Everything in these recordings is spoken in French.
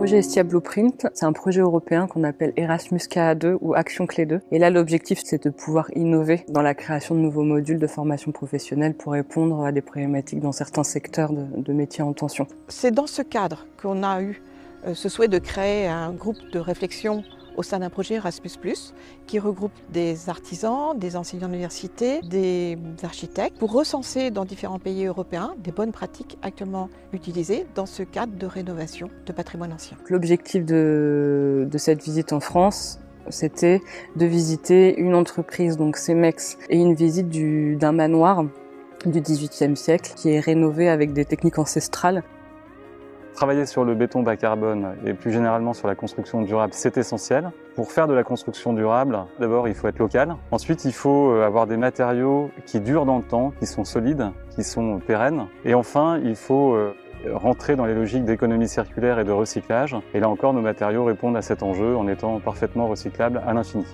projet Hestia Blueprint, c'est un projet européen qu'on appelle Erasmus KA2 ou Action Clé 2. Et là, l'objectif, c'est de pouvoir innover dans la création de nouveaux modules de formation professionnelle pour répondre à des problématiques dans certains secteurs de métiers en tension. C'est dans ce cadre qu'on a eu ce souhait de créer un groupe de réflexion au sein d'un projet Erasmus+, qui regroupe des artisans, des enseignants d'université, des architectes, pour recenser dans différents pays européens des bonnes pratiques actuellement utilisées dans ce cadre de rénovation de patrimoine ancien. L'objectif de cette visite en France, c'était de visiter une entreprise, donc Cemex, et une visite d'un manoir du XVIIIe siècle qui est rénové avec des techniques ancestrales. Travailler sur le béton bas carbone et plus généralement sur la construction durable, c'est essentiel. Pour faire de la construction durable, d'abord il faut être local. Ensuite il faut avoir des matériaux qui durent dans le temps, qui sont solides, qui sont pérennes. Et enfin il faut rentrer dans les logiques d'économie circulaire et de recyclage. Et là encore nos matériaux répondent à cet enjeu en étant parfaitement recyclables à l'infini.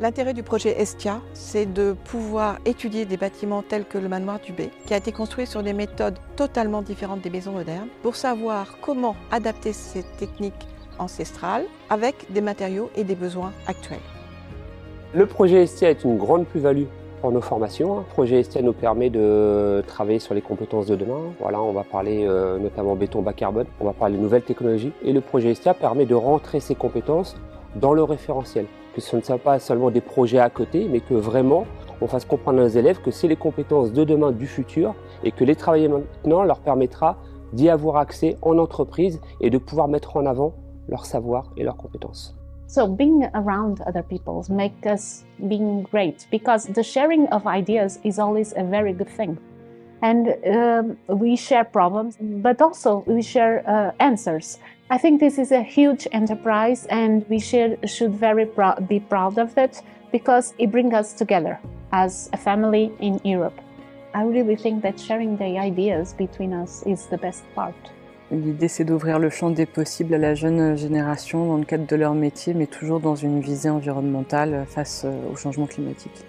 L'intérêt du projet Hestia, c'est de pouvoir étudier des bâtiments tels que le manoir du Bay, qui a été construit sur des méthodes totalement différentes des maisons modernes, pour savoir comment adapter ces techniques ancestrales avec des matériaux et des besoins actuels. Le projet Hestia est une grande plus-value pour nos formations. Le projet Hestia nous permet de travailler sur les compétences de demain. Voilà, on va parler notamment béton bas carbone, on va parler de nouvelles technologies. Et le projet Hestia permet de rentrer ces compétences dans le référentiel. Que ce ne soit pas seulement des projets à côté, mais que vraiment on fasse comprendre à nos élèves que c'est les compétences de demain, du futur, et que les travailler maintenant leur permettra d'y avoir accès en entreprise et de pouvoir mettre en avant leur savoir et leurs compétences. So being around other people makes us being great, because the sharing of ideas is always a very good thing. And we share problems, but also we share answers. I think this is a huge enterprise, and we should be proud of it, because it brings us together as a family in Europe. I really think that sharing the ideas between us is the best part. L'idée, c'est d'ouvrir le champ des possibles à la jeune génération dans le cadre de leur métier, mais toujours dans une visée environnementale face au changement climatique.